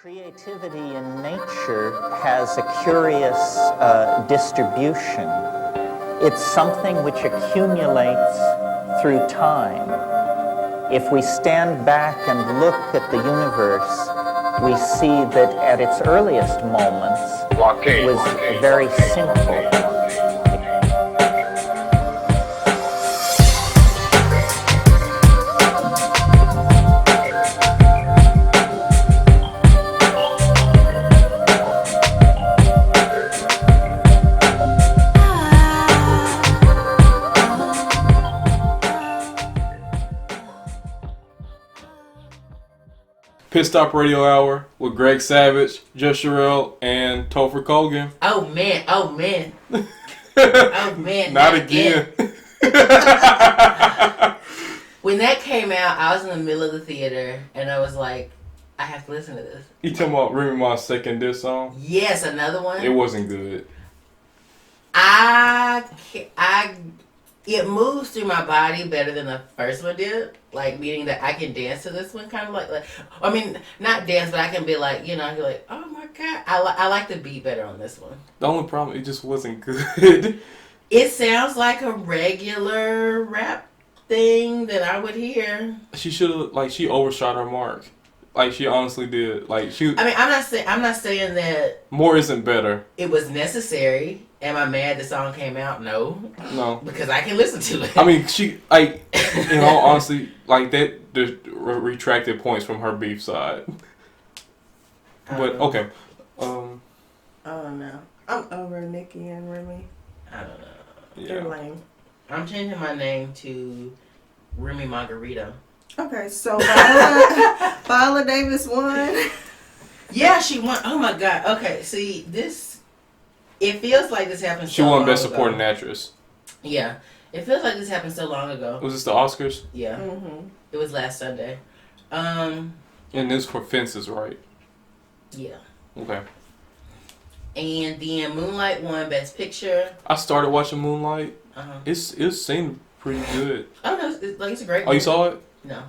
Creativity in nature has a curious distribution. It's something which accumulates through time. If we stand back and look at the universe, we see that at its earliest moments, it was very simple. P.i.t.Stop Radio Hour with Greg Savage, Just-Cherrelle, and Topher Kogan. Oh man. Oh man. Not again. When that came out, I was in the middle of the theater and I was like, I have to listen to this. You talking about Remy Ma's second diss song? Yes, another one. It wasn't good. It moves through my body better than the first one did. Like, meaning that I can dance to this one, kind of like I mean, not dance, but I can be like, you're like, oh my god. I like the beat better on this one. The only problem, it just wasn't good. It sounds like a regular rap thing that I would hear. She should have, she overshot her mark. Like, she honestly did. I'm not saying that more isn't better. it was necessary. Am I mad the song came out? No. Because I can listen to it. I mean, she, in all honesty, the retracted points from her beef side. But, okay. Oh no. I'm over Nikki and Remy. I don't know. Yeah. They're lame. I'm changing my name to Remy Margarita. Okay, so Viola Davis won. Yeah, she won. Oh my god. Okay, see, it feels like this happened She so won long Best ago. Supporting Actress. Yeah. It feels like this happened so long ago. Was this the Oscars? Yeah. Mm-hmm. It was last Sunday. And this for Fences, right? Yeah. Okay. And then Moonlight won Best Picture. I started watching Moonlight. Uh-huh. It seemed pretty good. Oh no, it's a great movie. Oh, you saw it? No.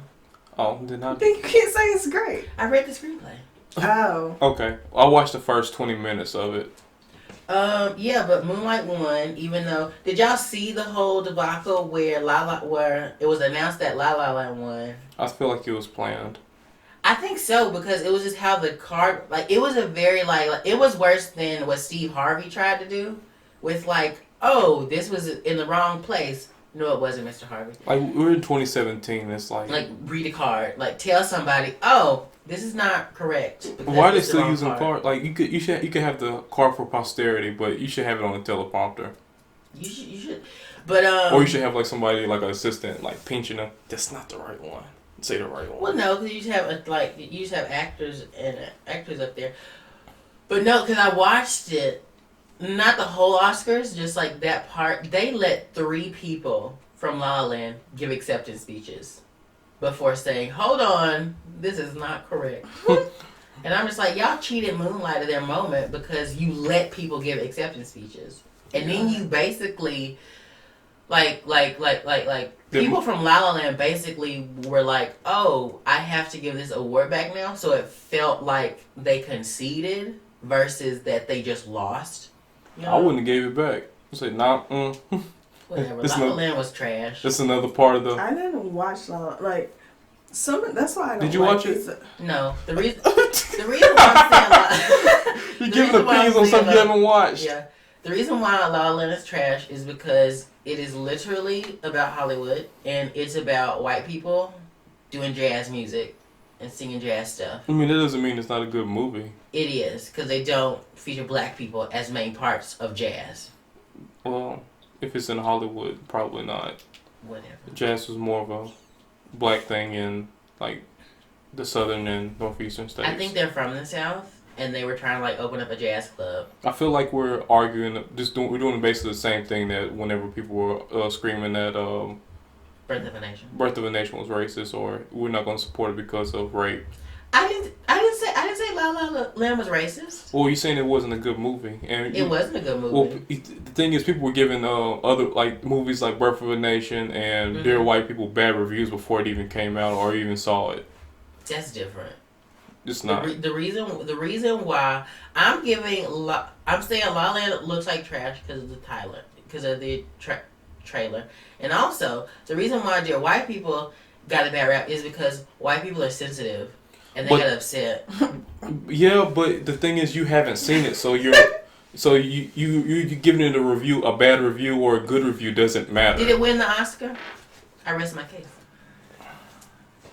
Oh, did I not. think you can't say it's great. I read the screenplay. Oh. Okay. I watched the first 20 minutes of it. Yeah, but Moonlight won, even though, did y'all see the whole debacle where where it was announced that La La Land won? I feel like it was planned. I think so, because it was just how the card, it was a very, it was worse than what Steve Harvey tried to do with, oh, this was in the wrong place. No, it wasn't, Mr. Harvey. We're in 2017. It's read a card. Tell somebody, oh, this is not correct. Why are they still using card? You could have the card for posterity, but you should have it on the teleprompter. You should. But, or you should have, somebody, an assistant, pinching them. That's not the right one. Say the right one. Well, no, because you just have actors and actors up there. But no, because I watched it. Not the whole Oscars, just that part. They let 3 people from La La Land give acceptance speeches before saying, hold on, this is not correct. And I'm just y'all cheated Moonlight of their moment because you let people give acceptance speeches. And then you basically, people from La La Land basically were oh, I have to give this award back now. So it felt like they conceded versus that they just lost. You know? I wouldn't have gave it back. I said, nah, Whatever. La La Land was trash. That's another part of the... I didn't watch La La that's why I don't Did you watch it? No. The reason why I'm saying You're giving opinions on something you haven't watched. Yeah. The reason why La La Land is trash is because it is literally about Hollywood and it's about white people doing jazz music and singing jazz stuff. I mean, that doesn't mean it's not a good movie. It is, because they don't feature black people as main parts of jazz. Well, if it's in Hollywood, probably not. Whatever. Jazz was more of a black thing in, the southern and northeastern states. I think they're from the South, and they were trying to, open up a jazz club. I feel like we're arguing, we're doing basically the same thing that whenever people were screaming that Birth of a Nation. Birth of a Nation was racist, or we're not going to support it because of rape. I didn't say La La Land was racist. Well, you're saying it wasn't a good movie, and it wasn't a good movie. Well, the thing is, people were giving other movies like Birth of a Nation and Dear White People bad reviews before it even came out or even saw it. That's different. It's not. The reason why I'm saying La La Land looks like trash because of the trailer, and also the reason why dear white people got a bad rap is because white people are sensitive and they get upset. Yeah, but the thing is, you haven't seen it, so you're giving it a bad review or a good review doesn't matter. Did it win the Oscar? I rest my case.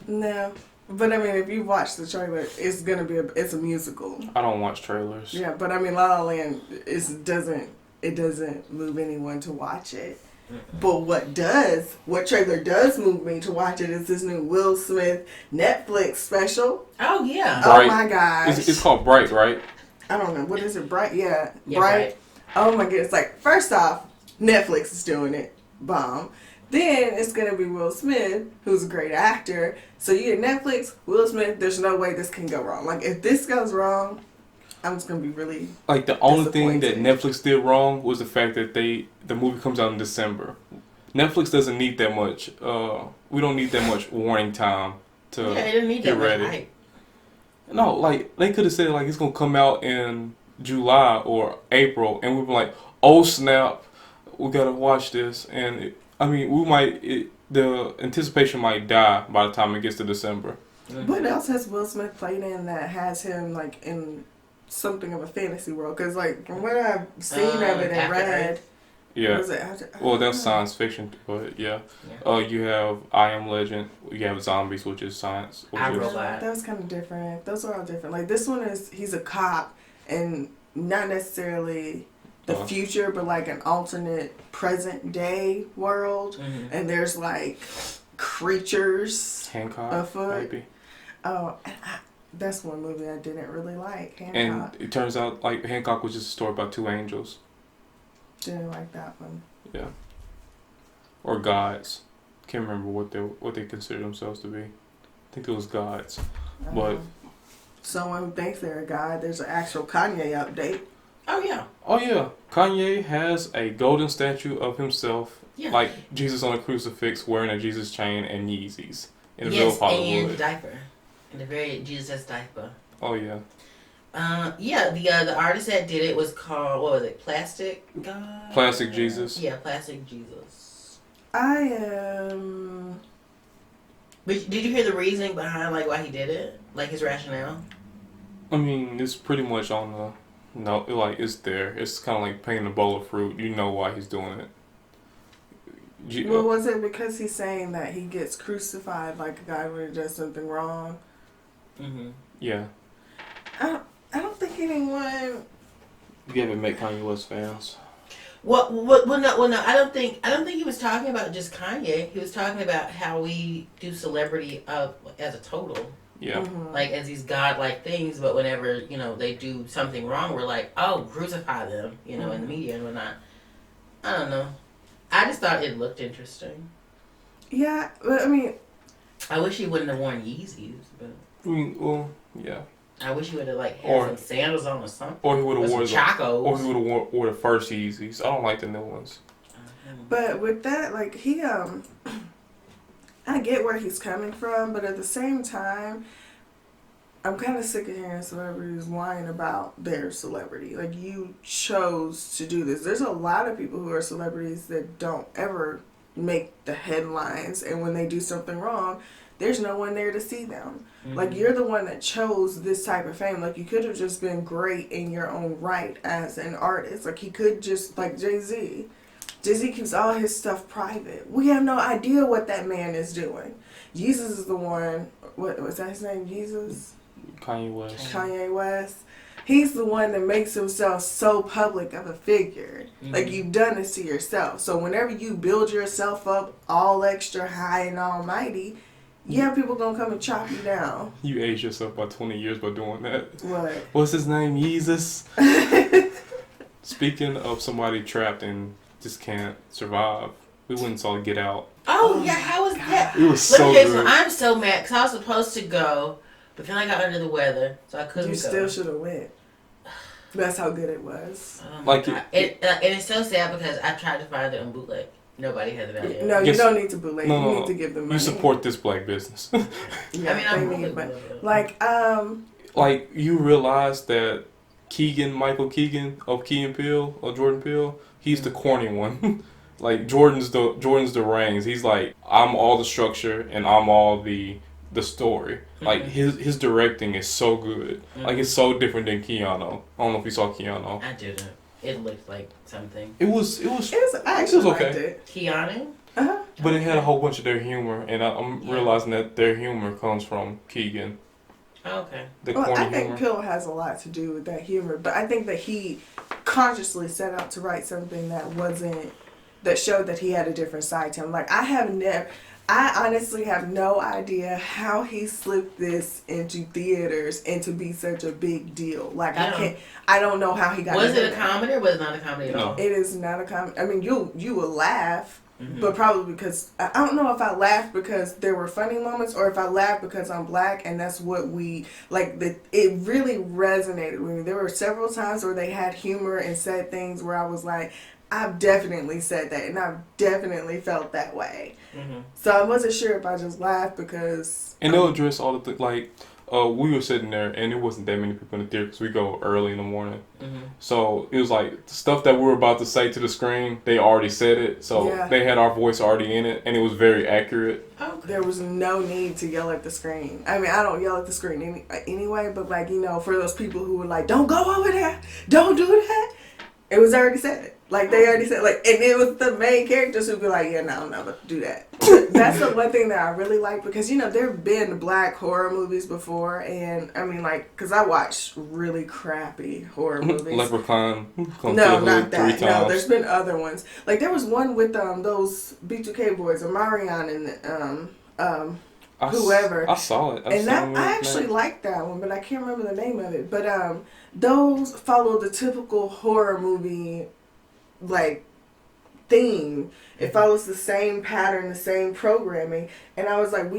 No. But I mean, if you watch the trailer, it's gonna be it's a musical. I don't watch trailers. Yeah, but I mean, La La Land doesn't move anyone to watch it. But what trailer does move me to watch it is this new Will Smith Netflix special. Oh yeah. Bright. Oh my gosh. It's called Bright, right? I don't know. What is it? Bright? Yeah. Yeah, Bright. Oh my goodness. Like, first off, Netflix is doing it. Bomb. Then it's going to be Will Smith, who's a great actor. So you get Netflix, Will Smith, there's no way this can go wrong. Like, if this goes wrong, I'm just going to be really like, the only thing that disappointed. Netflix did wrong was the fact that the movie comes out in December. Netflix doesn't need that much. We don't need that much warning time to it didn't need get that much ready. hype. No, like, they could have said, like, it's going to come out in July or April, and we'd be like, oh, snap, we got to watch this. And, the anticipation might die by the time it gets to December. What else has Will Smith played in that has him, like, in something of a fantasy world? Because, like, from what I've seen of it and After read... Earth. Yeah. Was it after, Well, that's science fiction, but yeah. You have I Am Legend. You have Zombies, which is science. I Which is, Robot. That was kind of different. Those are all different. Like, this one he's a cop, and not necessarily the future, but like an alternate present day world. Mm-hmm. And there's like creatures Hancock, afoot. maybe. Oh, that's one movie I didn't really like. Hancock. And it turns out, like, Hancock was just a story about two angels. Didn't like that one. Yeah. Or gods. Can't remember what they consider themselves to be. I think it was gods. But someone who thinks they're a god. There's an actual Kanye update. Oh yeah. Oh yeah, Kanye has a golden statue of himself, like Jesus on a crucifix, wearing a Jesus chain and Yeezys in the middle of Hollywood. And diaper, in the very Jesus diaper. Oh yeah. The artist that did it was called, what was it? Plastic God. Plastic Jesus. Yeah, Plastic Jesus. I am. But did you hear the reasoning behind like why he did it? Like his rationale? I mean, it's pretty much on the. No, like, it's there. It's kind of like painting a bowl of fruit. You know why he's doing it. Well, was it because he's saying that he gets crucified like a guy would have done something wrong? Mm-hmm. Yeah. I don't think anyone. You haven't met Kanye West fans. Well, no. I don't think he was talking about just Kanye. He was talking about how we do celebrity as a total. Yeah. Mm-hmm. Like as these godlike things, but whenever they do something wrong, we're like, oh, crucify them, in the media and whatnot. I don't know. I just thought it looked interesting. Yeah, but I mean, I wish he wouldn't have worn Yeezys, but I mean, well, yeah. I wish he would have had some sandals on or something. Or he would have worn Chacos. Or he would have wore the first Yeezys. I don't like the new ones. but with that, like he I get where he's coming from, but at the same time, I'm kind of sick of hearing celebrities whine about their celebrity. Like, you chose to do this. There's a lot of people who are celebrities that don't ever make the headlines, and when they do something wrong, there's no one there to see them. Mm-hmm. Like, you're the one that chose this type of fame. Like, you could have just been great in your own right as an artist. Like, he could just, like Jay-Z. Jay-Z keeps all his stuff private. We have no idea what that man is doing. Jesus is the one, what was that his name, Jesus? Kanye West. Kanye West. He's the one that makes himself so public of a figure. Mm-hmm. Like, you've done this to yourself. So whenever you build yourself up all extra high and almighty, people gonna come and chop you down. You aged yourself by 20 years by doing that. What? What's his name? Jesus. Speaking of somebody trapped and just can't survive, we went and saw Get Out. Oh yeah, how was that? It was so good. I'm so mad because I was supposed to go, but then I got under the weather, so I couldn't go. You still should have went. That's how good it was. Oh my God. And it's so sad because I tried to find it on bootleg. Nobody has it out yet. No, you don't need to bootleg. You need to give them money. You support this black business. Yeah, I mean, I'm like, like you realize that Michael Keegan of Key and Peele or Jordan Peele, he's the corny one. Like Jordan's the reins. He's like, I'm all the structure and I'm all the story. Like his directing is so good. Like it's so different than Keanu. I don't know if you saw Keanu. I didn't. It looked like something. It was I actually liked okay. it. Keanu? Uh-huh. But it had a whole bunch of their humor, and I'm realizing that their humor comes from Keegan. Oh, okay. The Well, corny I think humor. Pill has a lot to do with that humor, but I think that he consciously set out to write something that showed that he had a different side to him. Like I honestly have no idea how he slipped this into theaters and to be such a big deal. Like I don't know how he got. Was it a comedy or was it not a comedy at all? It is not a comedy. I mean, you will laugh. But probably because, I don't know if I laughed because there were funny moments or if I laughed because I'm black and that's what we, like, it really resonated with me. There were several times where they had humor and said things where I was like, I've definitely said that and I've definitely felt that way. So I wasn't sure if I just laughed because... And they'll address all the like, we were sitting there and it wasn't that many people in the theater because we go early in the morning. So it was like the stuff that we were about to say to the screen, they already said it. So they had our voice already in it and it was very accurate. Okay. There was no need to yell at the screen. I mean, I don't yell at the screen anyway, but like, for those people who were like, don't go over there, don't do that, it was already said. Like, they already said, like, and it was the main characters who'd be like, yeah, no, I'm not about to do that. That's the one thing that I really like because, there have been black horror movies before, and, I mean, like, because I watch really crappy horror movies. Leprechaun. No, not that. No, there's been other ones. Like, there was one with those B2K boys, Omarion and whoever. I saw it. I actually liked that one, but I can't remember the name of it. But those follow the typical horror movie like theme. It follows the same pattern, the same programming, and I was like,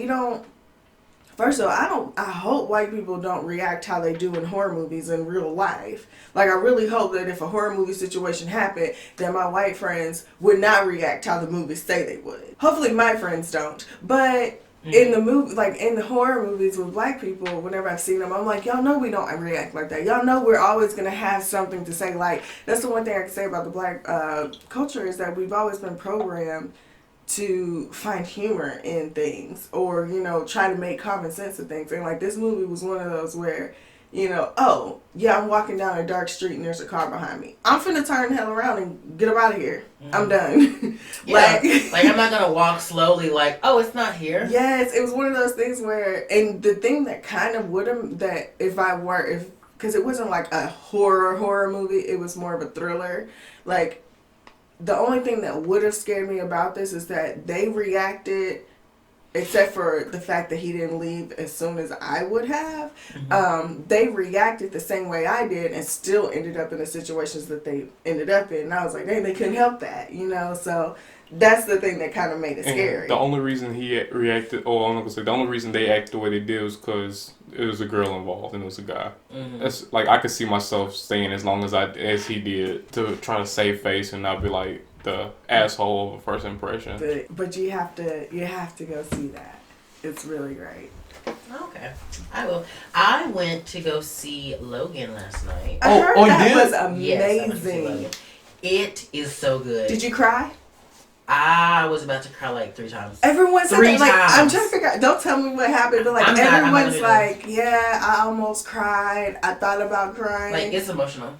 first of all, I hope white people don't react how they do in horror movies in real life. Like, I really hope that if a horror movie situation happened, that my white friends would not react how the movies say they would. Hopefully my friends don't, but in the movie, like in the horror movies with black people, whenever I've seen them, I'm like, y'all know we don't react like that. Y'all know we're always going to have something to say. Like, that's the one thing I can say about the black culture is that we've always been programmed to find humor in things or, try to make common sense of things. And like, this movie was one of those where, oh, yeah, I'm walking down a dark street and there's a car behind me. I'm finna turn the hell around and get up out of here. I'm done. like I'm not gonna walk slowly like, oh, it's not here. Yes, it was one of those things where, and the thing that kind of would have, that because it wasn't like a horror movie, it was more of a thriller. Like, the only thing that would have scared me about this is that they reacted, except for the fact that he didn't leave as soon as I would have, they reacted the same way I did and still ended up in the situations that they ended up in. And I was like, dang, they couldn't help that, so that's the thing that kind of made it scary. The only reason he reacted, the only reason they acted the way they did was because it was a girl involved and it was a guy. That's like, I could see myself staying as long as he did to try to save face and not be like the asshole of a first impression. But you have to go see that. It's really great. Okay, I will. I went to go see Logan last night. I heard that you was did? amazing. Yes, I went to see Logan. It is so good. Did you cry? I was about to cry like 3 times. Everyone said Three that. Like, times. I'm trying to figure out. Don't tell me what happened, but like everyone's like, yeah, I almost cried. I thought about crying. Like, it's emotional.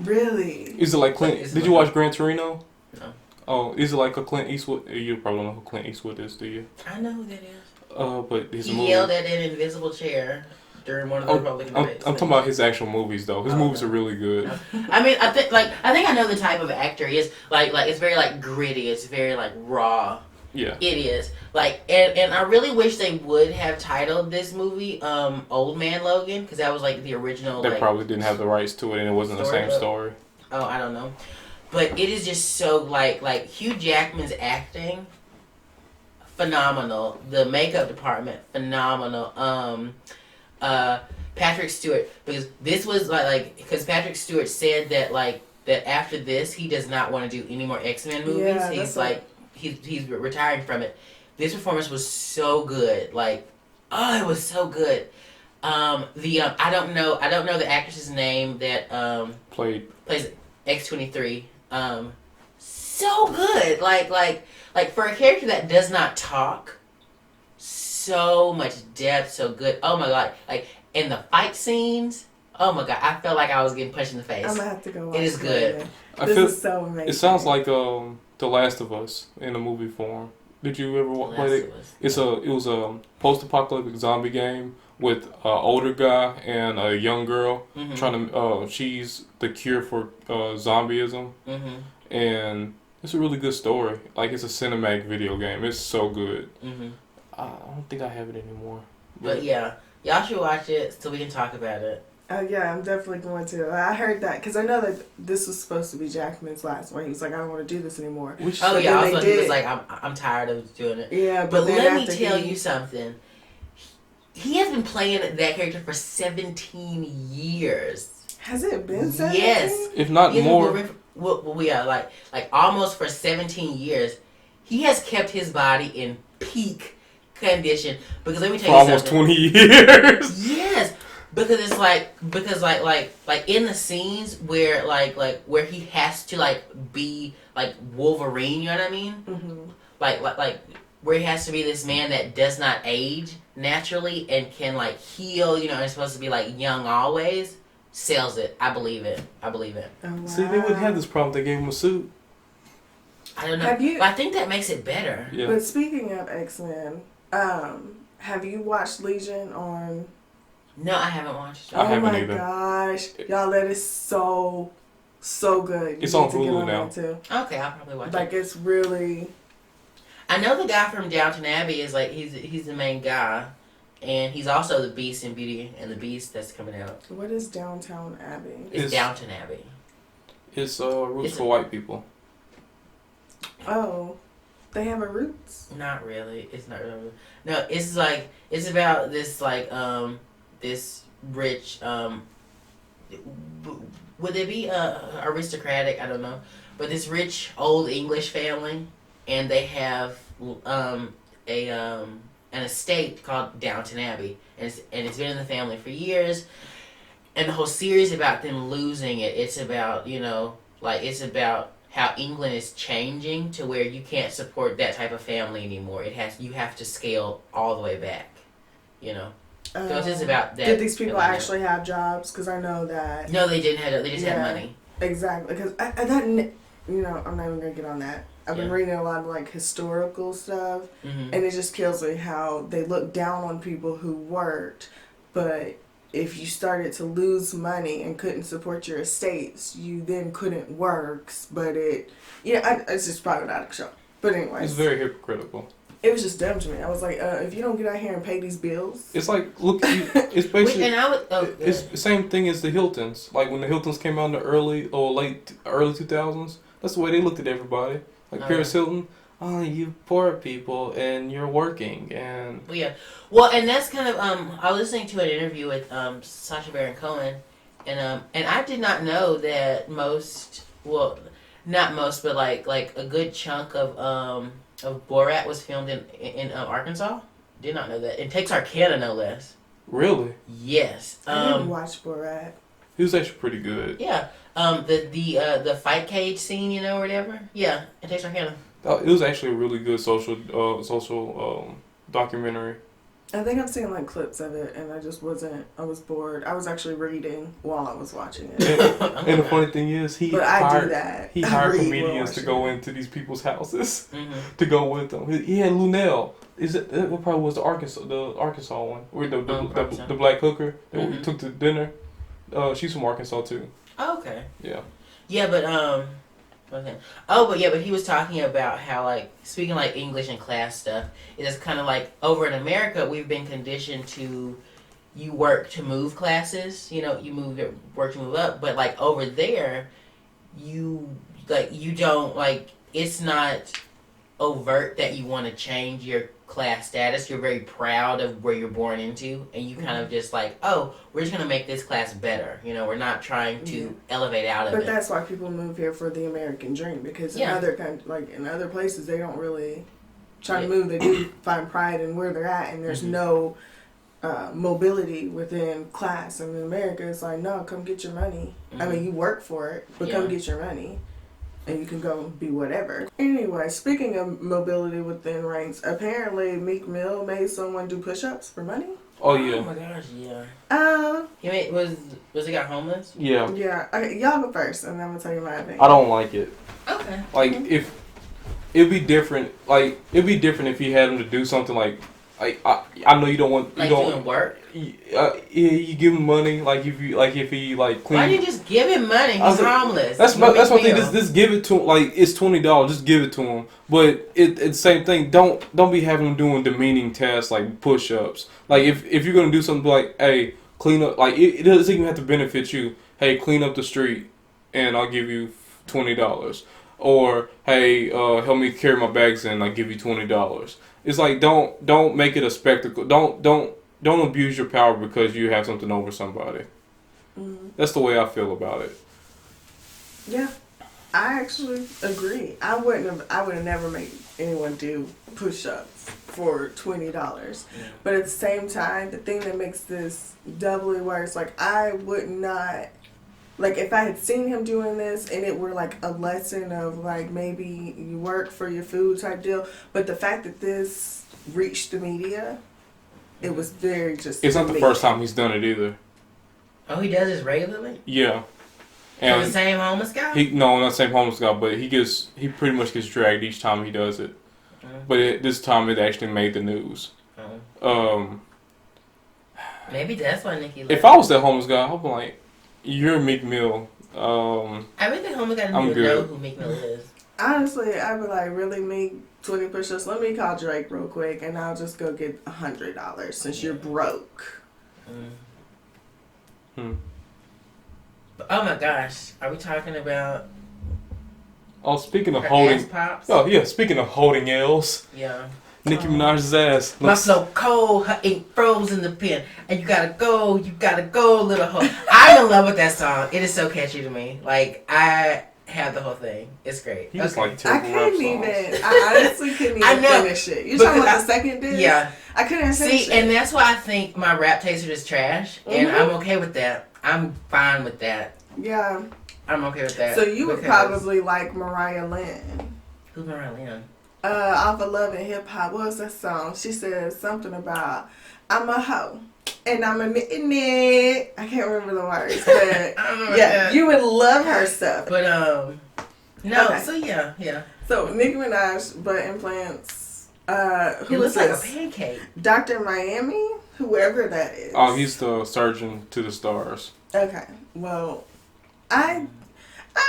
Really? Is it like Clint? Did you watch Gran Torino? No. Oh, is it like a Clint Eastwood? You probably don't know who Clint Eastwood is, do you? I know who that is. But his he yelled at an invisible chair during one of the Republican debates. I'm talking about his actual movies though. His movies are really good. I mean, I think I know the type of actor he is. Like it's very like gritty. It's very like raw. Yeah. It is. Like, and I really wish they would have titled this movie Old Man Logan, because that was like the original. They probably didn't have the rights to it and it wasn't the same story. Oh, I don't know. But it is just so like Hugh Jackman's acting, phenomenal. The makeup department, phenomenal. Patrick Stewart, because this was because Patrick Stewart said that after this he does not want to do any more X-Men movies. Yeah, he's retiring from it. This performance was so good. It was so good. I don't know the actress's name that Played. plays X-23. So good. Like for a character that does not talk, so much depth, so good. Oh my god. Like in the fight scenes, oh my god, I felt like I was getting punched in the face. I'm gonna have to go watch It is good. This is so amazing. It sounds like The Last of Us in a movie form. Did you ever play it? It was a post-apocalyptic zombie game with an older guy and a young girl trying to. She's the cure for zombieism, and it's a really good story. Like it's a cinematic video game. It's so good. I don't think I have it anymore. But yeah, y'all should watch it so we can talk about it. Yeah, I'm definitely going to. I heard that because I know that this was supposed to be Jackman's last one. He was like, I don't want to do this anymore. He was like, I'm tired of doing it. Yeah, but let me tell you something. He has been playing that character for 17 years. Has it been 17? Yes, if not more. We are like almost for 17 years. He has kept his body in peak condition because let me tell you almost something. 20 years. Yes. Because it's like in the scenes where where he has to be like Wolverine, you know what I mean? Like where he has to be this man that does not age naturally and can heal, and it's supposed to be young always. Sells it. I believe it. Oh, wow. See, they wouldn't have this problem if they gave him a suit. I don't know. But I think that makes it better. Yeah. But speaking of X-Men, have you watched Legion on? No, I haven't watched it. I haven't either. either. Gosh, y'all, that is so good. It's on Hulu now. Too. Okay, I'll probably watch it. Like it's really. I know the guy from Downton Abbey is he's the main guy, and he's also the Beast in Beauty and the Beast that's coming out. What is Downtown Abbey? It's Downton Abbey. It's roots for white people. Oh, they have a roots? Not really. It's not really. No, it's about this this rich would it be aristocratic? I don't know, but this rich old English family, and they have an estate called Downton Abbey, and it's been in the family for years, and the whole series about them losing it. It's about it's about how England is changing to where you can't support that type of family anymore. You have to scale all the way back, So it's just about that. Did these people actually have jobs? Because I know that. No, they didn't have. They just had money. Exactly. Because I'm not even gonna get on that. I've been reading a lot of historical stuff, and it just kills me how they look down on people who worked, but if you started to lose money and couldn't support your estates, you then couldn't work. But it's just probably not a show. But anyway, it's very hypocritical. It was just dumb to me. I was like, if you don't get out here and pay these bills, it's like it's basically it's the same thing as the Hiltons. Like when the Hiltons came out in the early 2000s, that's the way they looked at everybody. Like Paris Hilton, oh, you poor people, and you're working, and well, and that's kind of I was listening to an interview with Sacha Baron Cohen, and I did not know that not most, but like a good chunk of Borat was filmed in Arkansas. Did not know that. In Texarkana, no less. Really? Yes. I didn't watch Borat. He was actually pretty good. Yeah. The fight cage scene, or whatever. Yeah, in Texarkana. It was actually a really good social documentary. I think I've seen clips of it, and I was bored. I was actually reading while I was watching it. And the funny thing is, he hired comedians to go into these people's houses to go with them. He had Lunel. It probably was the Arkansas one, where the black hooker that we took to dinner. She's from Arkansas too. Oh, okay. Yeah. Yeah, but but he was talking about how speaking English and class stuff, it is kind of over in America we've been conditioned to you work to move classes, you work to move up, but over there you don't it's not overt that you want to change your class status. You're very proud of where you're born into, and you kind of just oh, we're just gonna make this class better. We're not trying to elevate out of it. But that's why people move here for the American dream, because in other places they don't really try to move. They do find pride in where they're at, and there's no mobility within class. And in America, it's like, no, come get your money. I mean, you work for it, but come get your money. And you can go be whatever. Anyway, speaking of mobility within ranks, apparently Meek Mill made someone do push-ups for money. Oh yeah. Oh my gosh, yeah. He made, was he got homeless? Yeah. Yeah. Okay, y'all go first, and then I'm gonna tell you my opinion. I don't like it. Okay. Like if it'd be different. Like it'd be different if you had him to do something like I know you don't want like doing work. Yeah, you give him money. Like if he like clean. Why do you just give him money? He's homeless. That's what I think. Just give it to him. Like it's $20. Just give it to him. But it's the same thing. Don't be having him doing demeaning tasks like push-ups. Like if you're gonna do something like, hey, clean up. Like it doesn't even have to benefit you. Hey, clean up the street, and I'll give you $20. Or hey, help me carry my bags in. I'll give you $20. It's like don't make it a spectacle. Don't abuse your power because you have something over somebody. That's the way I feel about it. Yeah, I actually agree. I would have never made anyone do push-ups for $20. But at the same time, the thing that makes this doubly worse, like I would not. Like, if I had seen him doing this and it were, like, a lesson of, like, maybe you work for your food type deal, but the fact that this reached the media, it was very just... It's not the first time he's done it either. Oh, he does this regularly? Yeah. And the same homeless guy? No, not the same homeless guy, but he pretty much gets dragged each time he does it. But this time it actually made the news. Maybe that's why Nikki left. If I was that homeless guy, I'd be like... You're Meek Mill. I really think homeless guy doesn't even know who Meek Mill is. Honestly, I'd be like, really, Meek, 20 push-ups? Let me call Drake real quick, and I'll just go get $100 since you're broke. Oh my gosh, are we talking about? Oh, speaking of holding. Ass pops? Oh yeah, speaking of holding L's. Yeah. Nicki Minaj's ass. My flow cold, her ink froze in the pen, and you gotta go, little hoe. I'm in love with that song. It is so catchy to me. Like I have the whole thing. It's great. He just like I couldn't even. I honestly couldn't even finish it. You talking about the second disc? Yeah. I couldn't finish it. And that's why I think my rap taste is trash, and I'm okay with that. I'm fine with that. Yeah. I'm okay with that. So you would probably like Mariah Lynn. Who's Mariah Lynn? Off of Love and Hip Hop. What was that song? She said something about I'm a hoe and I'm admitting it. I can't remember the words, but yeah, you would love her stuff. But no. Okay. So yeah. So Nicki Minaj butt implants. He looks like a pancake. Dr. Miami, whoever that is. Oh, he's the surgeon to the stars. Okay. Well, I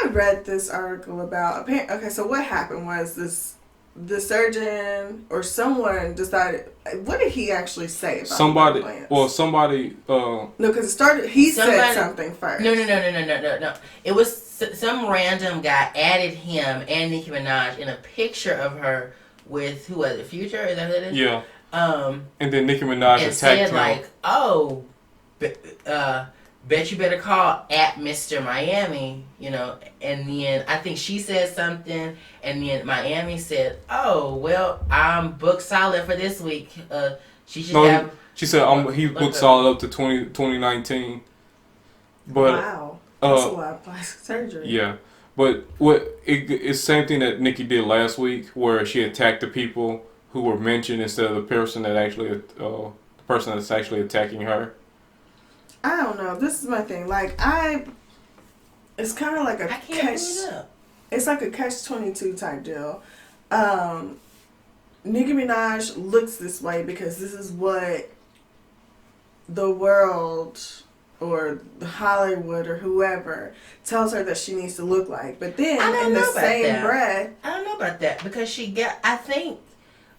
read this article about. Okay, so what happened was the surgeon or someone decided. What did he actually say about somebody? No, because it started. He said something first. No. It was some random guy added him and Nicki Minaj in a picture of her with who was it? Future? Is that what it is? Yeah. And then Nicki Minaj and attacked said him. Like, oh, bet you better call at Mr. Miami, and then I think she said something, and then Miami said, oh, well, I'm booked solid for this week. She said he booked solid up to 2019. But, wow. That's a lot of plastic surgery. Yeah. But it's the same thing that Nikki did last week, where she attacked the people who were mentioned instead of the person that the person that's actually attacking her. I don't know. This is my thing. Like it's kind of like a catch. It's like a catch-22 type deal. Nicki Minaj looks this way because this is what the world or Hollywood or whoever tells her that she needs to look like. But then in the same breath, I don't know about that because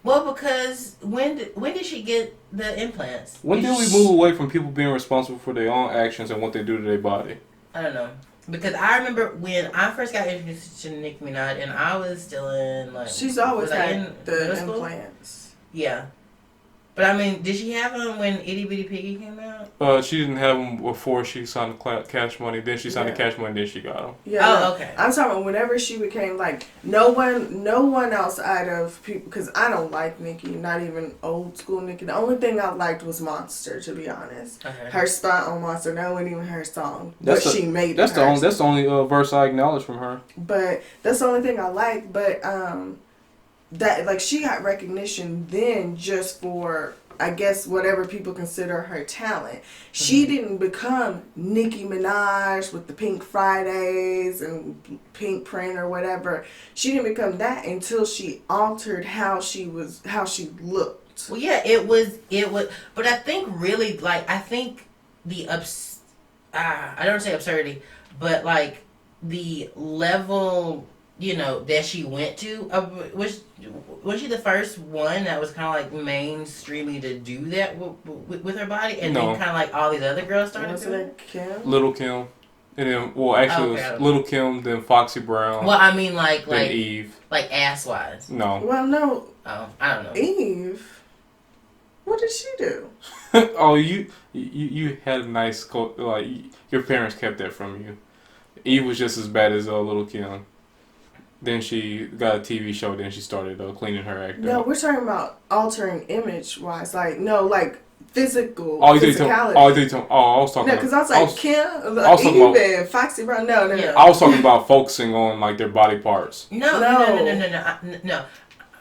because when did she get the implants? When did we move away from people being responsible for their own actions and what they do to their body? I don't know. Because I remember when I first got introduced to Nicki Minaj and I was still in she's always had the implants. Yeah. But I mean, did she have them when Itty Bitty Piggy came out? She didn't have them before she signed the Cash Money. Then she signed the Yeah. Cash Money. Then she got them. Yeah, Oh, no. okay. I'm talking about whenever she became like no one else out of people, because I don't like Nicki, not even old school Nicki. The only thing I liked was Monster, to be honest. Okay. Her spot on Monster, that wasn't even her song, That's but the- she made That's it the hers. only. That's the only verse I acknowledge from her. But that's the only thing I like. But that like she got recognition then just for, I guess, whatever people consider her talent. She didn't become Nicki Minaj with the Pink Fridays and Pink Print or whatever. She didn't become that until she altered how she looked. Well, yeah, it was, but I think really, like, I think the I don't say absurdity, but like the level, that she went to, was she the first one that was kind of like mainstreamy to do that with her body, and No. then kind of like all these other girls started Wasn't doing it Kim? Little Kim, and then actually Okay. it was Little Kim, then Foxy Brown, Well, I mean, like then Eve. ass wise. No. Well, no, Oh, I don't know. Eve. What did she do? Oh, you had a nice like your parents kept that from you. Eve was just as bad as Little Kim. Then she got a TV show. Then she started cleaning her act No, up. we're talking about altering image wise. Like, no, like physical Oh, you physicality. I was talking. No, because I was like, Kim, was talking Eve, about- and Foxy Brown. No. I was talking about focusing on like their body parts. No. No.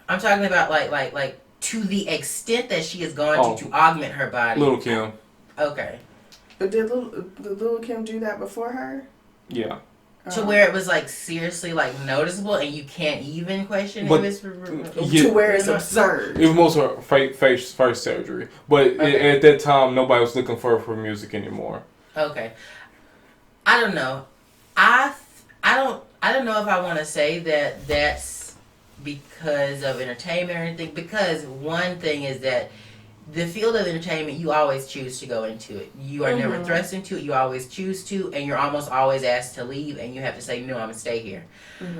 I'm talking about like to the extent that she has gone to augment her body. Little Kim. Okay. But did Lil Kim do that before her? Yeah. To where it was like seriously like noticeable, and you can't even question But- if it's Yeah. To where it's absurd. It was most of her face surgery, but Okay. at that time nobody was looking for her for music anymore. Okay. I don't know. I don't know if I want to say that that's because of entertainment or anything. Because one thing is that the field of entertainment, you always choose to go into it. You are never thrust into it. You always choose to, and you're almost always asked to leave, and you have to say, no, I'm going to stay here.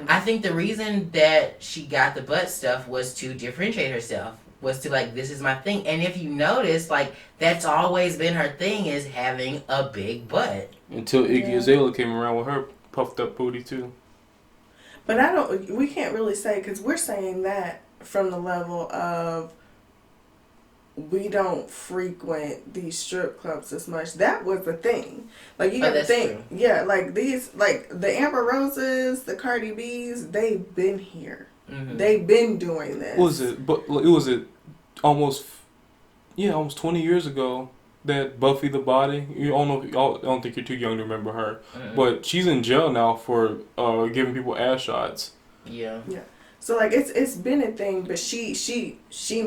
I think the reason that she got the butt stuff was to differentiate herself, was to like, this is my thing. And if you notice, like, that's always been her thing, is having a big butt. Until Iggy Azalea came around with her puffed up booty too. But we can't really say, because we're saying that from the level of we don't frequent these strip clubs as much. That was the thing. Like, you got to think. True. Yeah, like these, like the Amber Roses, the Cardi B's, they've been here. They've been doing this. What was it? But it was almost 20 years ago that Buffy the Body. I don't think you're too young to remember her, but she's in jail now for giving people ass shots. Yeah. So like it's been a thing, but she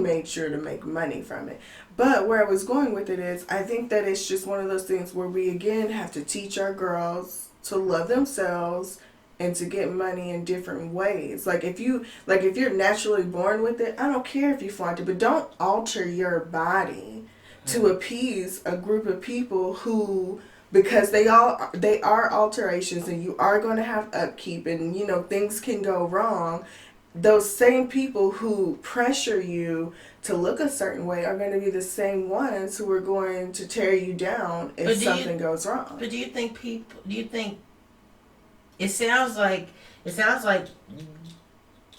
made sure to make money from it. But where I was going with it is, I think that it's just one of those things where we again have to teach our girls to love themselves and to get money in different ways. Like if you're naturally born with it, I don't care if you flaunt it, but don't alter your body to appease a group of people who, because they are alterations, and you are going to have upkeep, and things can go wrong. Those same people who pressure you to look a certain way are going to be the same ones who are going to tear you down if something goes wrong. But do you think it sounds like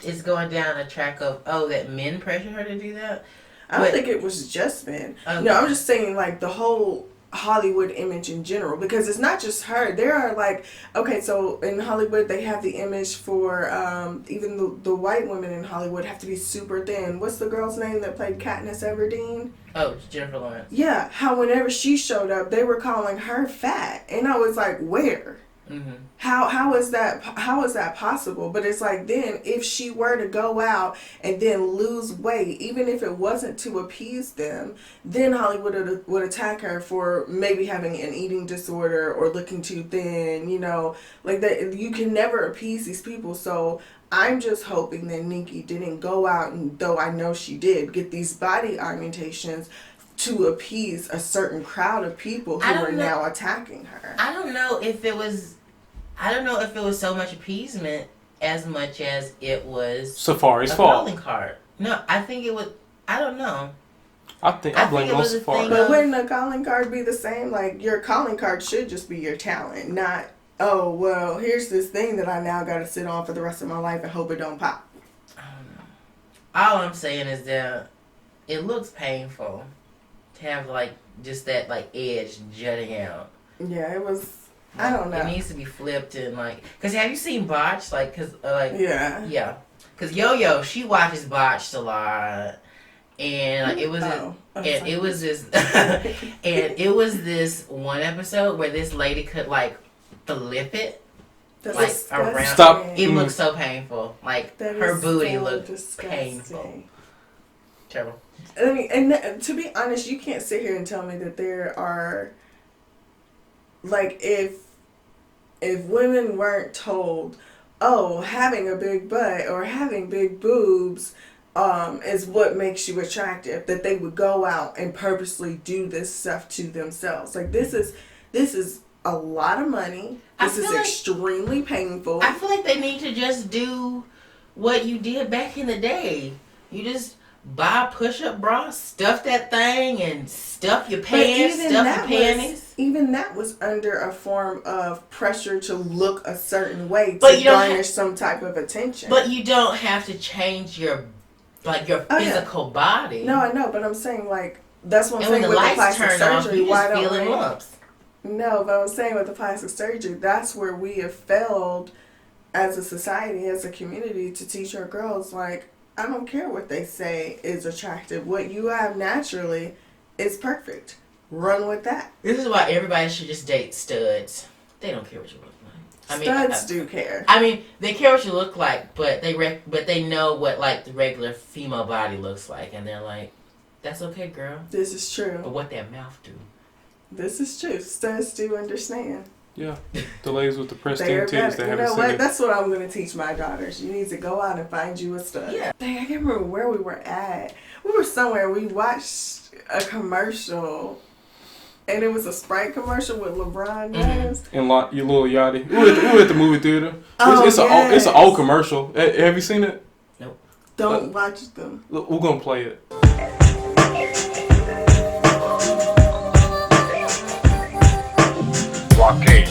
it's going down a track of that men pressure her to do that? I don't think it was just men. Okay. No, I'm just saying like the whole Hollywood image in general, because it's not just her. There are like, okay, so in Hollywood they have the image for even the white women in Hollywood have to be super thin. What's the girl's name that played Katniss Everdeen? Oh, Jennifer Lawrence. Yeah, how whenever she showed up they were calling her fat, and I was like, where? How is that possible? But it's like, then if she were to go out and then lose weight, even if it wasn't to appease them, then Hollywood would attack her for maybe having an eating disorder or looking too thin, like that. You can never appease these people. So I'm just hoping that Nicki didn't go out, and though I know she did, get these body augmentations to appease a certain crowd of people who are now attacking her. I don't know if it was so much appeasement as much as it was Safari's a fault. calling card. No, I think it was. I don't know. I blame think it was most a part. thing But wouldn't a calling card be the same? Like, your calling card should just be your talent, not, oh, well, here's this thing that I now got to sit on for the rest of my life and hope it don't pop. I don't know. All I'm saying is that it looks painful to have, like, just that, like, edge jutting out. Yeah, it was, I don't know. It needs to be flipped and, like, because have you seen Botched? Like, because, Yeah. Yeah. Because Yo-Yo, she watches Botched a lot. And like, it was this and it was this one episode where this lady could like flip it around. Stop. It looked so painful. Like That her is booty so looked disgusting. painful. Terrible. I mean, and to be honest, you can't sit here and tell me that there are, like, if women weren't told, oh, having a big butt or having big boobs is what makes you attractive, that they would go out and purposely do this stuff to themselves. Like, this is a lot of money. This is extremely painful. I feel like they need to just do what you did back in the day. You just buy a push-up bra, stuff that thing, and stuff your pants, stuff your panties. Even that was under a form of pressure to look a certain way But to garnish some type of attention. But you don't have to change your physical body. No, I know, but I'm saying, like, that's what I'm And saying when with the the lights plastic turn off, surgery. you Why just don't feeling we? lumps. No, but I'm saying with the plastic surgery, that's where we have failed as a society, as a community, to teach our girls, like, I don't care what they say is attractive. What you have naturally is perfect. Run with that. This is why everybody should just date studs. They don't care what you look like. Studs do care. I mean, they care what you look like, but they know what like the regular female body looks like, and they're like, "That's okay, girl." This is true. But what that mouth do? This is true. Studs do understand. Yeah, the ladies with the pristine They're titties better. that You haven't know seen what? it. That's what I'm going to teach my daughters. You need to go out and find you a stud. Yeah. Dang, I can't remember where we were at. We were somewhere. We watched a commercial, and it was a Sprite commercial with LeBron James. And your little yachty. We were at the movie theater. It's yes. an old commercial. Have you seen it? Nope. Don't watch them. Look, we're gonna play it. Blockade.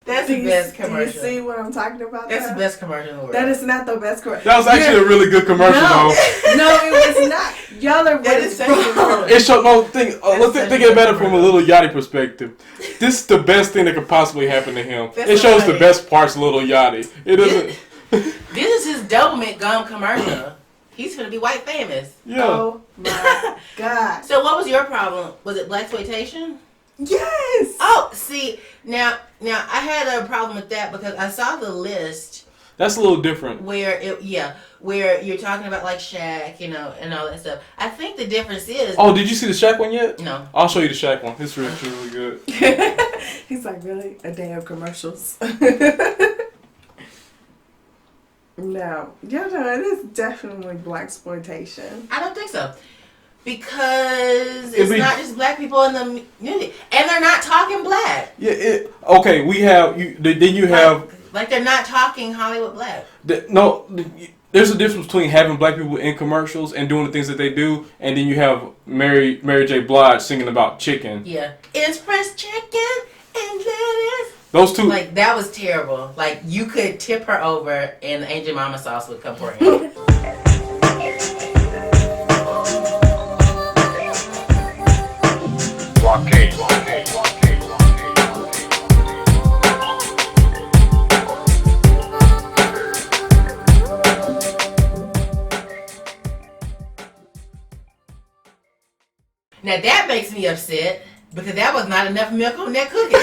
That's the best Do you commercial. see what I'm talking about? That's the now? best commercial in the world. That is not the best commercial. That was actually a really good commercial, though. No, it was not. Y'all are That is such a good wrong. commercial. It showed let's think about it from a little Yachty perspective. This is the best thing that could possibly happen to him. That's It shows right. the best parts of Little Yachty. It doesn't. This is his Doberman gum commercial. He's gonna be white famous. Yeah. Oh my God. So what was your problem? Was it blaxploitation? Yes. Oh, see, now I had a problem with that because I saw the list That's a little different. where you're talking about like Shaq, and all that stuff. I think the difference is Oh, did you see the Shaq one yet? no. I'll show you the Shaq one. It's really good. He's like, really? A day of commercials. No. Yeah, no, it is definitely blaxploitation. I don't think so. Because it's not just black people in the community. And they're not talking black. Yeah. Okay. We have you. Then you have. Like they're not talking Hollywood black. There's a difference between having black people in commercials and doing the things that they do, and then you have Mary J. Blige singing about chicken. Yeah. It's pressed chicken and lettuce. Those two. Like, that was terrible. Like, you could tip her over and the Angel Mama sauce would come pouring out. Blockade. Now, that makes me upset because that was not enough milk on that cookie. No,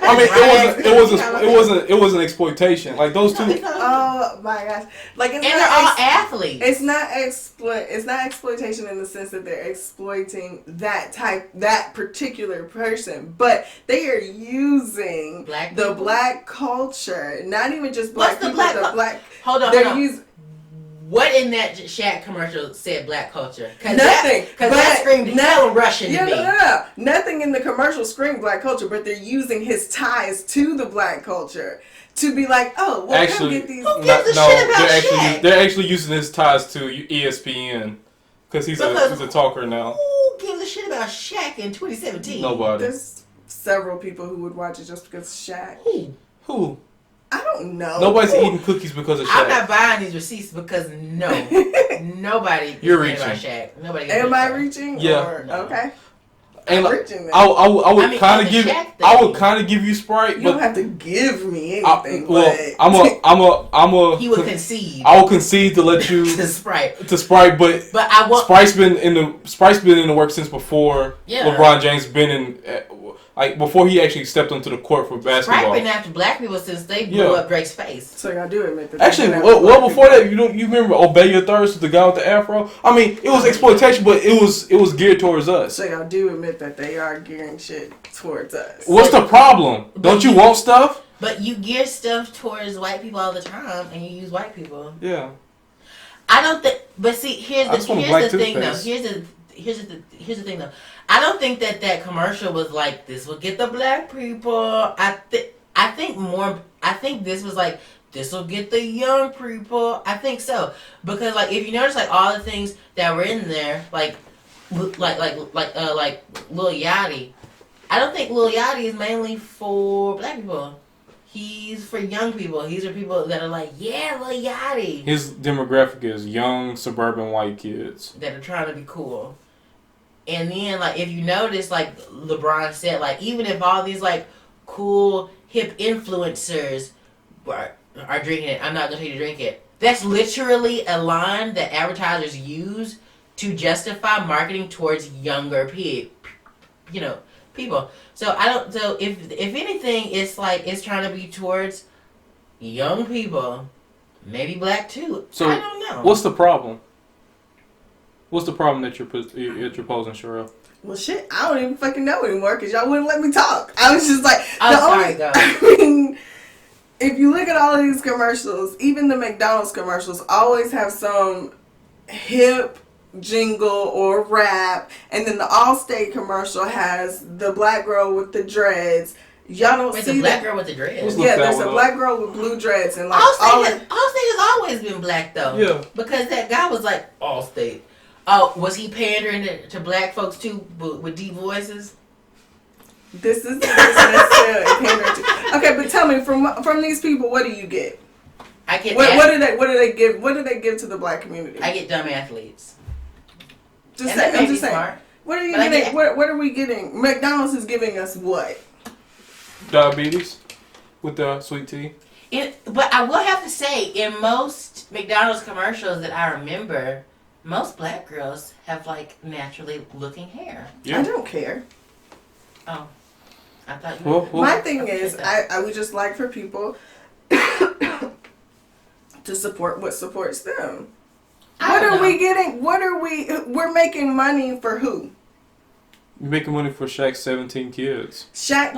I mean it wasn't exploitation. Like those two. Oh my gosh! Like, it's And not they're all athletes. It's not exploitation in the sense that they're exploiting that particular person, but they are using Black the people? black culture, not even just black What's the people. black? The black. Hold on. They're using What in that Shaq commercial said black culture? Nothing. Because that screamed hella Russian to me. No. Nothing in the commercial screamed black culture, but they're using his ties to the black culture to be like, oh, well, come get these. Who gives a shit about Shaq? They're actually using his ties to ESPN because he's a talker now. Who gives a shit about Shaq in 2017? Nobody. There's several people who would watch it just because of Shaq. Who? I don't know. Nobody's eating cookies because of Shaq. I'm not buying these receipts because nobody. You're is reaching. about Shaq. Nobody. Am I reaching? Yeah. Or, No. Okay. And I'm reaching. I would kind of give. Shaq I would kind of give you Sprite, You but don't have to give me anything. He would concede. I will concede to let you to Sprite. to Sprite, but I want. Sprite's been in the work since before Yeah. LeBron James been in. Like before he actually stepped onto the court for basketball. Sprite been after black people since they blew up Drake's face. So y'all do admit that. Actually, well before that, you remember Obey Your Thirst, the guy with the afro. I mean, it was exploitation, but it was geared towards us. So y'all do admit that they are gearing shit towards us. What's the problem? Don't you want stuff? But you gear stuff towards white people all the time, and you use white people. Yeah. I don't think. But see, here's the thing though. toothpaste. Here's the thing though. I don't think that commercial was like, this will get the black people. I think this was like, this will get the young people. I think so, because like if you notice like all the things that were in there, like Lil Yachty. I don't think Lil Yachty is mainly for black people. He's for young people. These are people that are like, yeah, Lil Yachty. His demographic is young suburban white kids that are trying to be cool. And then, like, if you notice, like LeBron said, like, even if all these, like, cool, hip influencers are drinking it, I'm not going to tell you to drink it. That's literally a line that advertisers use to justify marketing towards younger people. So, if anything, it's like, it's trying to be towards young people. Maybe black, too. So, I don't know. What's the problem? What's the problem that you're posing, Cherrelle? Well, shit, I don't even fucking know anymore because y'all wouldn't let me talk. I was just like, go. I mean, if you look at all of these commercials, even the McDonald's commercials always have some hip jingle or rap, and then the Allstate commercial has the black girl with the dreads. Y'all don't see the black girl with the dreads. Yeah, there's a black girl with blue dreads, and like Allstate has always been black though. Yeah, because that guy was like Allstate. Oh, was he pandering to black folks too with deep voices? This is necessarily pandering to. Okay, but tell me, from these people, what do you get? I get what do they give? What do they give to the black community? I get dumb athletes. I'm just saying. Smart. What are you getting? What are we getting? McDonald's is giving us what? Diabetes with the sweet tea. But I will have to say, in most McDonald's commercials that I remember, most black girls have like naturally looking hair. Yeah. I don't care. Oh, I thought you. My thing is, I would just like for people to support what supports them. What are we getting? We're making money for who? You're making money for Shaq's 17 kids. Shaq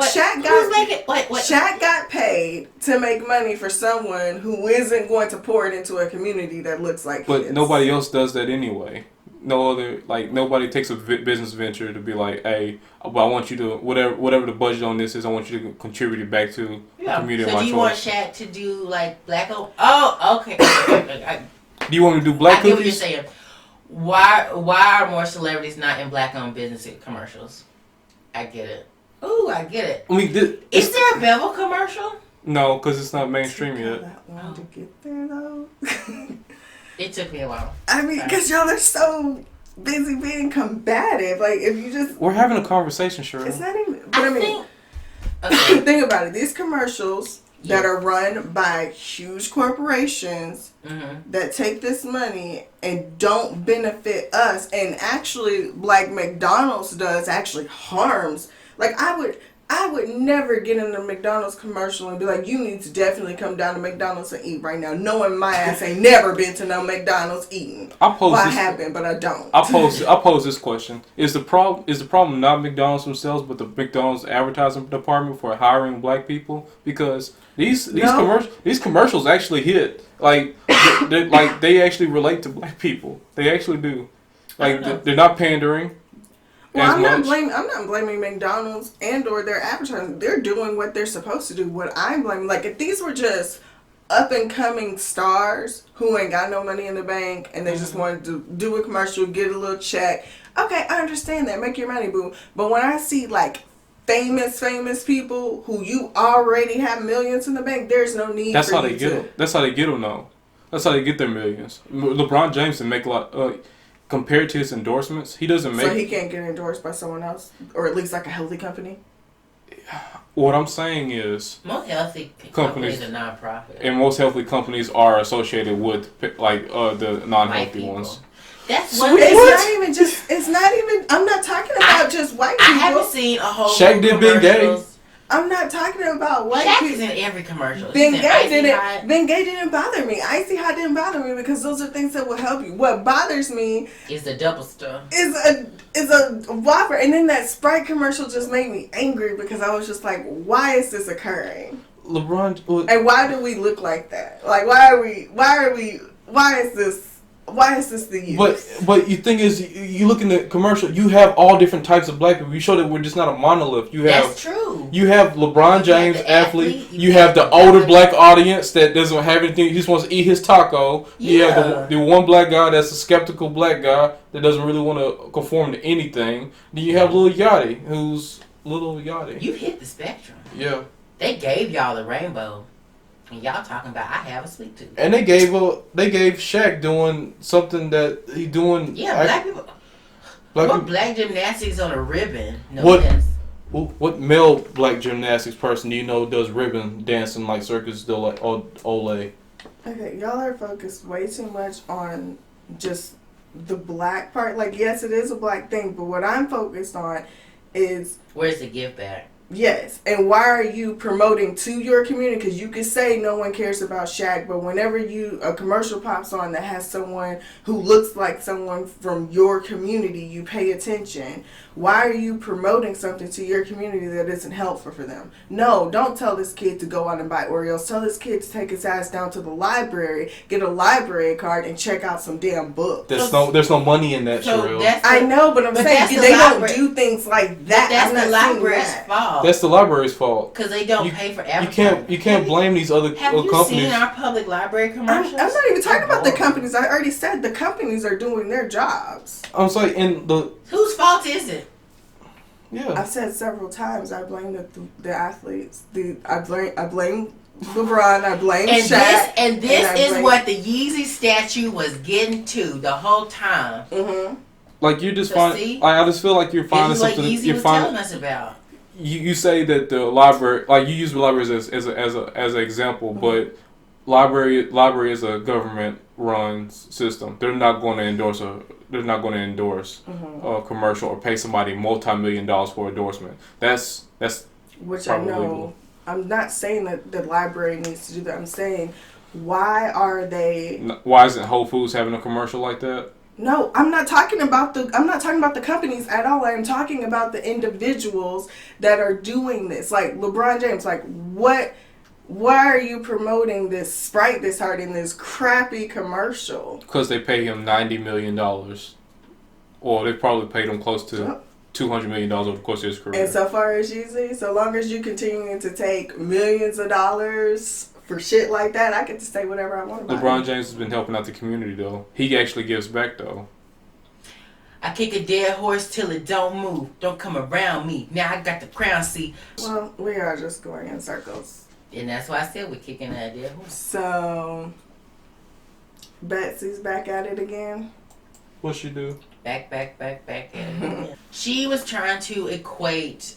got paid to make money for someone who isn't going to pour it into a community that looks like his. But nobody else does that anyway. Nobody takes a business venture to be like, hey, I want you to, whatever the budget on this is, I want you to contribute it back to the community of my choice. So do you want Shaq to do like black? Oh, okay. Do you want me to do black cookies? I get what you're saying. Why are more celebrities not in black-owned business commercials? I get it. Ooh, I get it. I mean, is there a Bevel commercial? No, because it's not mainstream yet. That long to get there though. It took me a while. I mean, because y'all are so busy being combative. Like, if you just we're having a conversation, Cherrelle. It's not even. But think about it. These commercials that are run by huge corporations that take this money and don't benefit us, and actually, like McDonald's does, actually harms. Like, I would never get in a McDonald's commercial and be like, you need to definitely come down to McDonald's and eat right now, knowing my ass ain't never been to no McDonald's eating. I haven't, but I don't. I pose this question: Is the problem not McDonald's themselves, but the McDonald's advertising department for hiring black people? Because these commercials actually hit, like they actually relate to black people. They actually do. Like they're not pandering. Well, I'm not blaming McDonald's and or their advertising. They're doing what they're supposed to do. What I'm blaming, like if these were just up and coming stars who ain't got no money in the bank and they just wanted to do a commercial, get a little check. Okay, I understand that. Make your money, boo. But when I see like famous people who you already have millions in the bank, there's no need. That's how they get them. That's how they get them, though. That's how they get their millions. LeBron James can make a lot. Compared to his endorsements, he doesn't make. So he can't get endorsed by someone else, or at least like a healthy company. What I'm saying is, most healthy companies are nonprofit, and most healthy companies are associated with like the non-healthy ones. That's what it's not even. I'm not talking about just white people. I haven't seen a whole. Shaq did been gay. I'm not talking about white Shaq people. is in every commercial. Ben Gay didn't bother me. Icy Hot didn't bother me because those are things that will help you. What bothers me is the double stuff. Is a Whopper, and then that Sprite commercial just made me angry because I was just like, why is this occurring? LeBron, and why do we look like that? Like, why is this the use? But you think is you look in the commercial, you have all different types of black people. You show that we're just not a monolith. That's true. You have LeBron James, athlete. You have the older black audience that doesn't have anything. He just wants to eat his taco. Yeah. You have the one black guy that's a skeptical black guy that doesn't really want to conform to anything. Then you have Lil Yachty, who's Lil Yachty. You hit the spectrum. Yeah. They gave y'all the rainbow. And y'all talking about I have a sweet tooth. And they gave Shaq doing something that he doing. Yeah, black people. Black gymnastics on a ribbon? No What male black gymnastics person do you know does ribbon dancing like Circus du Soleil? Okay, y'all are focused way too much on just the black part. Like, yes, it is a black thing, but what I'm focused on is where's the give back? Yes, and why are you promoting to your community? Because you could say no one cares about Shaq, but whenever a commercial pops on that has someone who looks like someone from your community, you pay attention. Why are you promoting something to your community that isn't helpful for them? No, don't tell this kid to go out and buy Oreos. Tell this kid to take his ass down to the library, get a library card, and check out some damn books. There's no money in that, Cherrelle. I know, but I'm saying they don't do things like that. That's the library's fault. That's the library's fault. Because they don't pay for advertising. You can't blame these other companies. Have you seen our public library commercials? I'm not even talking about the companies. I already said the companies are doing their jobs. I'm sorry, whose fault is it? Yeah, I've said several times. I blame the athletes. I blame LeBron. I blame Shaq. This is what the Yeezy statue was getting to the whole time. Mm-hmm. Like you just find. I just feel like you're finding something. What Yeezy was telling us about. You say that the library, like you use libraries as an example, but library is a government run system. They're not going to endorse a commercial or pay somebody multi-million dollars for endorsement. That's which I know. Legal. I'm not saying that the library needs to do that. I'm saying why isn't Whole Foods having a commercial like that? No, I'm not talking about the companies at all. I'm talking about the individuals that are doing this. Like LeBron James, like why are you promoting this Sprite this hard in this crappy commercial? Because they pay him $90 million. Or they probably paid him close to $200 million over the course of his career. And so far as Yeezy, so long as you continue to take millions of dollars for shit like that, I get to say whatever I want about LeBron James has been helping out the community, though. He actually gives back, though. I kick a dead horse till it don't move. Don't come around me. Now I got the crown seat. Well, we are just going in circles. And that's why I said we're kicking a dead horse. So, Betsy's back at it again. What'd she do? Back at it again. She was trying to equate,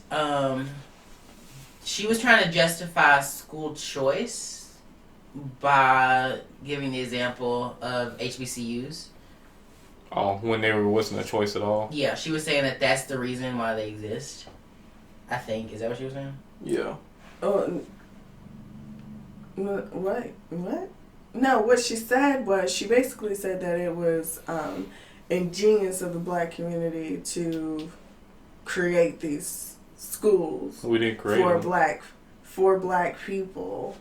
she was trying to justify school choice by giving the example of HBCUs. Oh, when there wasn't a choice at all? Yeah, she was saying that that's the reason why they exist. I think. Is that what you were saying? Yeah. Oh, what? What? No, what she said was she basically said that it was ingenious of the black community to create these schools We didn't create for them. black people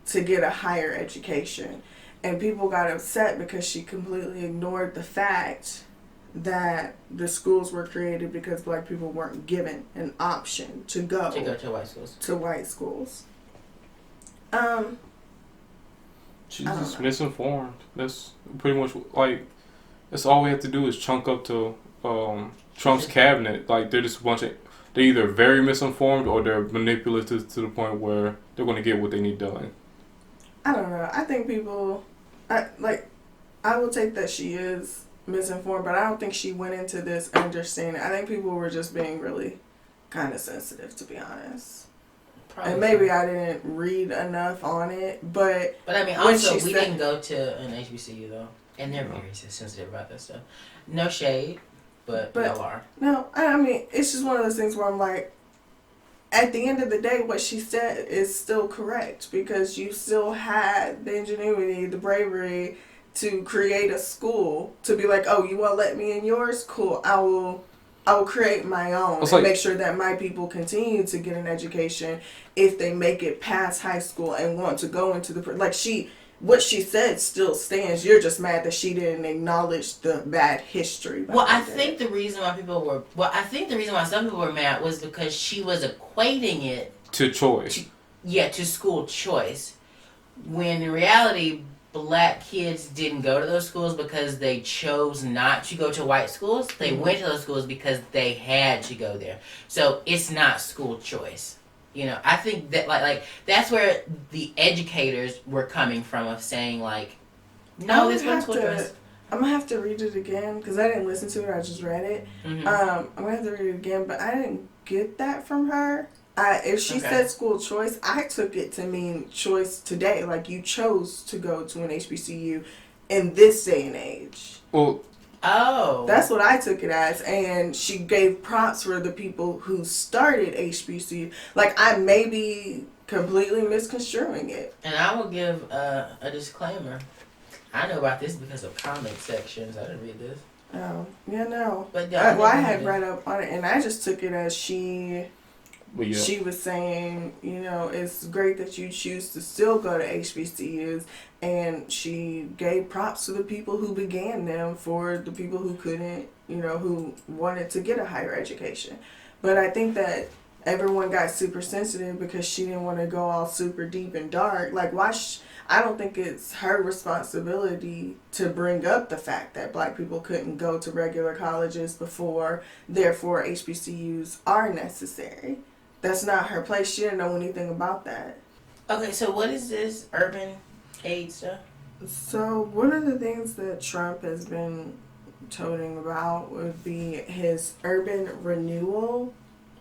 to get a higher education. And people got upset because she completely ignored the fact that the schools were created because black people weren't given an option to go to white schools. to white schools. She's I don't just know. misinformed. That's pretty much like that's all we have to do is chunk up to Trump's cabinet. Like they're just a bunch of they're either very misinformed or they're manipulative to the point where they're going to get what they need done. I don't know. I think people, I will take that she is misinformed, but I don't think she went into this understanding. I think people were just being really kind of sensitive, to be honest. Probably And maybe so. I didn't read enough on it, but But I mean, when also, she we said- didn't go to an HBCU though, and they're very sensitive about that stuff. No shade, but y'all are. no, I mean, it's just one of those things where I'm like, at the end of the day, what she said is still correct because you still had the ingenuity, the bravery to create a school to be like, oh, you won't let me in yours? Cool. I will create my own It's and like- make sure that my people continue to get an education if they make it past high school and want to go into the what she said still stands. You're just mad that she didn't acknowledge the bad history. Well, I behind it. think the reason why some people were mad was because she was equating it, To choice. to school choice, when in reality, black kids didn't go to those schools because they chose not to go to white schools. They went to those schools because they had to go there. So it's not school choice. You know, I think that like that's where the educators were coming from of saying like, no, this wasn't school choice. I'm gonna have to read it again because I didn't listen to it. I just read it. Mm-hmm. I'm gonna have to read it again, but I didn't get that from her. If she Okay. said school choice, I took it to mean choice today. Like you chose to go to an HBCU in this day and age. Well, Oh, That's what I took it as, and she gave props for the people who started HBCU. Like I may be completely misconstruing it. and I will give a disclaimer. I know about this because of comment sections. I didn't read this, Oh, yeah, no. but I had read up on it, and I just took it as she but yeah. she was saying, you know, it's great that you choose to still go to HBCUs, and she gave props to the people who began them for the people who couldn't, you know, who wanted to get a higher education. But I think that everyone got super sensitive because she didn't want to go all super deep and dark. Like, I don't think it's her responsibility to bring up the fact that black people couldn't go to regular colleges before, therefore HBCUs are necessary. That's not her place. She didn't know anything about that. Okay, so what is this urban aid stuff? So one of the things that Trump has been toting about would be his urban renewal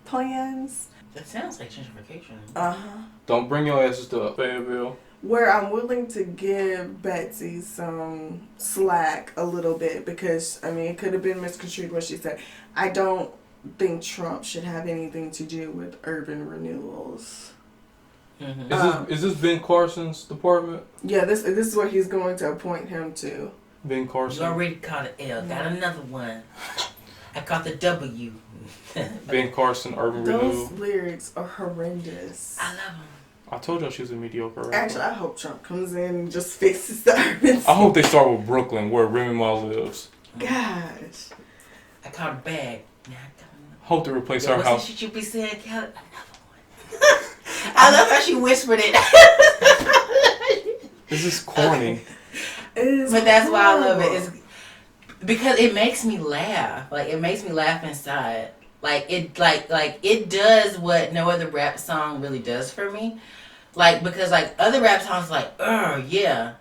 plans. That sounds like gentrification. Uh-huh. Don't bring your asses to Fayetteville. Where I'm willing to give Betsy some slack a little bit because, I mean, it could have been misconstrued what she said. I don't think Trump should have anything to do with urban renewals. Mm-hmm. Is this Ben Carson's department? Yeah, this is what he's going to appoint him to. Ben You Carson. already caught an L. Got another one. I caught the W. Ben Carson, Urban Those Renewal. lyrics are horrendous. I love them. I told y'all she was a mediocre rapper. Actually, I hope Trump comes in and just fixes the urban. I hope they start with Brooklyn, where Remy Ma lives. Gosh. I caught a bag. Now I got another. Hope they replace Yeah, her what's house. the shit you be saying, Kelly? Another one. I love how she whispered it. This is corny. It is But that's why I love it. horrible. Is because it makes me laugh. Like it makes me laugh inside. Like it does what no other rap song really does for me. Like because like other rap songs like, oh yeah.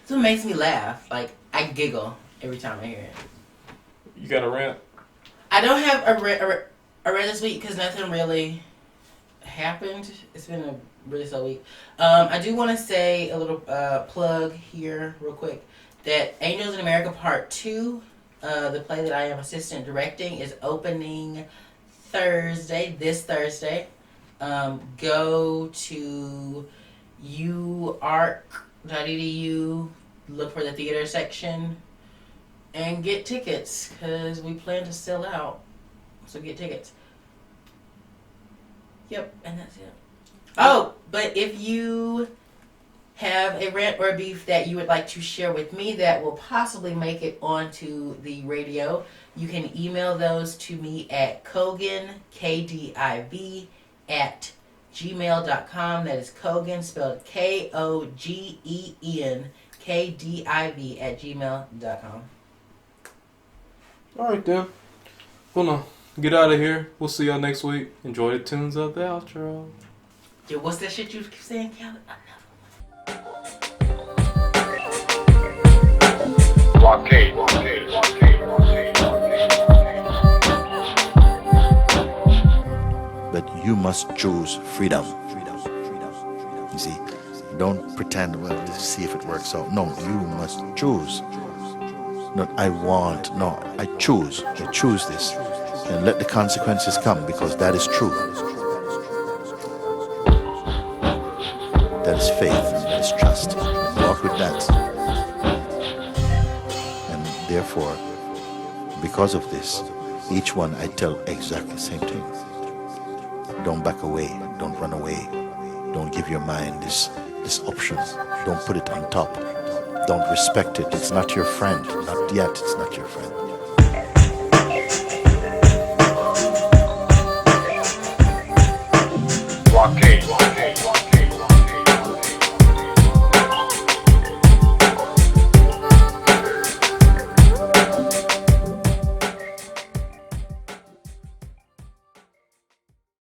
So it makes me laugh. Like I giggle every time I hear it. You got a rant? I don't have a rant this week because nothing really happened. It's been a really slow week. I do want to say a little plug here real quick that Angels in America Part 2, the play that I am assistant directing, is opening this Thursday, go to uarc.edu, look for the theater section, and get tickets because we plan to sell out. So get tickets. Yep, and that's it. Oh, but if you have a rant or beef that you would like to share with me that will possibly make it onto the radio, you can email those to me at Kogan, KDIV, at gmail.com. That is Kogan, spelled Kogen, KDIV, at gmail.com. All right, then. Gonna get out of here. We'll see y'all next week. Enjoy the tunes of the outro. Yo, what's that shit you keep saying, Calvin? Blockade. But you must choose freedom. You see, don't pretend, well, let's see if it works out. No, you must choose. Not I want, no, I choose. I choose this. And let the consequences come, because that is true. That is faith, that is trust. Walk with that. And therefore, because of this, each one I tell exactly the same thing. Don't back away, don't run away. Don't give your mind this option. Don't put it on top. Don't respect it. It's not your friend. Not yet, it's not your friend.